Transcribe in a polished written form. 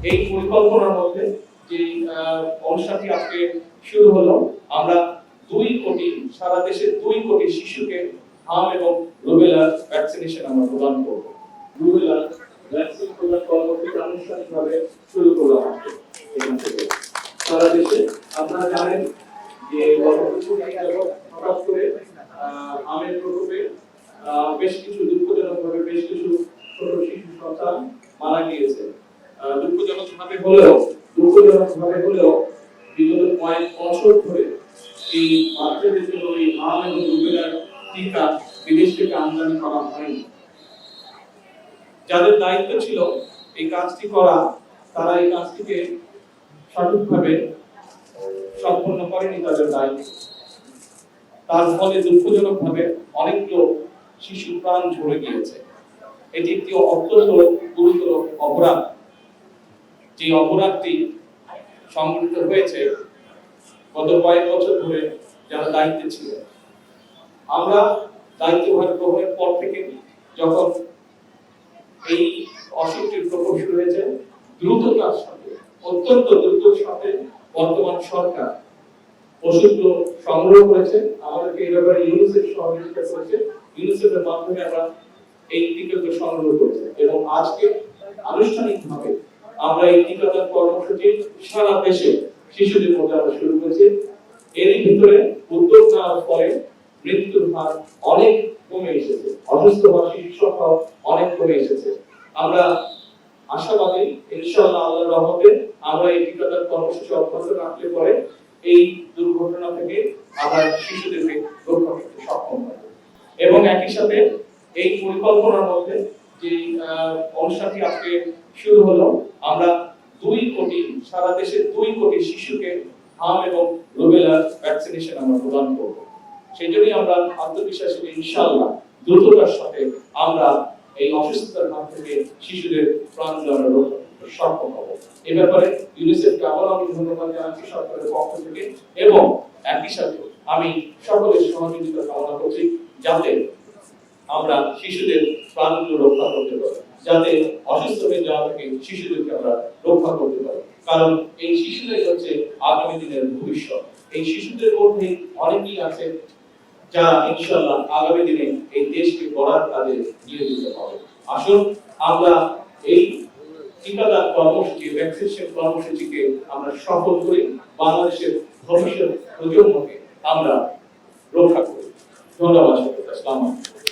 এই পরিকল্পনার মধ্যে যে অনুষ্ঠানটি আজকে শুরু হলো, আমরা 2 কোটি সারা দেশে 2 কোটি শিশুকে হাম এবং রুবেলা ভ্যাকসিনেশন আমরা প্রদান করব। রুবেলা ভ্যাকসিন প্রদান কর্মসূচি আনুষ্ঠানিকভাবে শুরু করলাম এখান থেকে সারা দেশে। আপনারা জানেন যে গত কিছুদিন যাবত হঠাৎ করে আমের প্রকোপে বেশ কিছু দুঃখজনকভাবে বেশ কিছু ছোট শিশু সন্তান মারা গিয়েছে। দুঃখজনকভাবে হলেও বিগত কয়েক বছর ধরে এই বাচ্চাদের জন্য এই হাম এবং রুবেলার টিকা বিদেশ থেকে আমদানি করা হয়নি। যাদের দায়িত্ব ছিল এই কাজটি করা, তারা এই কাজটিকে সঠিকভাবে সম্পন্ন করেনি তাদের দায়িত্ব। তার ফলে দুঃখজনকভাবে অনেকগুলো শিশু প্রাণ ঝরে গিয়েছে। এটি একটি অত্যন্ত গুরুতর অপরাধ। যে অপরাধটি সংঘটিত হয়েছে গত কয়েক বছর ধরে যারা দায়িত্বে ছিল। আমরা দায়িত্বভার গ্রহণের পর থেকে যখন এই অসুখটির প্রকোপ শুরু হয়েছে, দ্রুততার সাথে অত্যন্ত দ্রুততার সাথে বর্তমান সরকার ওষুধগুলো সংগ্রহ করেছে। আমাদেরকে এই ব্যাপারে ইউনিসেফ সহযোগিতা করেছে। ইউনিসেফের মাধ্যমে আমরা এই টিকাগুলো সংগ্রহ করেছি এবং আজকে আনুষ্ঠানিকভাবে আমরা এই টিকাদান কর্মসূচি সারা দেশে শিশুদের মধ্যে আমরা শুরু করেছি। এরই ভিতরে উদ্যোগ নেওয়ার পরে মৃত্যুর হার অনেক কমে এসেছে, অসুস্থ হওয়া শিশুর সংখ্যা অনেক কমে এসেছে। আমরা আশাবাদী ইনশাআল্লাহ আল্লাহর রহমতে আমরা এই টিকাদান কর্মসূচি অব্যাহত রাখলে পরে এই দুর্ঘটনা থেকে আমরা শিশুদেরকে রক্ষা করতে সক্ষম হব। এবং একই সাথে এই পরিকল্পনার মধ্যে যে অনুষ্ঠানটি আজকে শুরু হলো, আমরা 2 কোটি সারা দেশে 2 কোটি শিশুকে হাম এবং রুবেলা ভ্যাকসিনেশন আমরা প্রদান করব। সেই জন্যই আমরা আত্মবিশ্বাসী ইনশাআল্লাহ দ্রুততার সাথে আমরা এই অসুস্থতার হাত থেকে শিশুদের প্রাণ রক্ষা করতে সক্ষম হব। এই ব্যাপারে ইউনিসেফকে আবার আমি ধন্যবাদ জানাচ্ছি সরকারের পক্ষ থেকে, এবং একই সাথে আমি সকলের সহযোগিতা কামনা করছি যাতে আমরা শিশুদের প্রাণগুলো রক্ষা করতে পারি, যাতে অসুস্থ হয়ে যাওয়া থেকে শিশুদেরকে আমরা রক্ষা করতে পারি। কারণ এই শিশুরাই হচ্ছে আগামী দিনের ভবিষ্যৎ। এই শিশুদের মধ্যে অনেকেই আছে যারা ইনশাআল্লাহ আগামী দিনে এই দেশকে গড়ার কাজে নিয়োজিত হবে। আসুন আমরা এই টিকাদান কর্মসূচি, ভ্যাকসিনেশন কর্মসূচিকে আমরা সফল করি, বাংলাদেশের ভবিষ্যৎ প্রজন্মকে আমরা রক্ষা করি। ধন্যবাদ। আসসালামু আলাইকুম।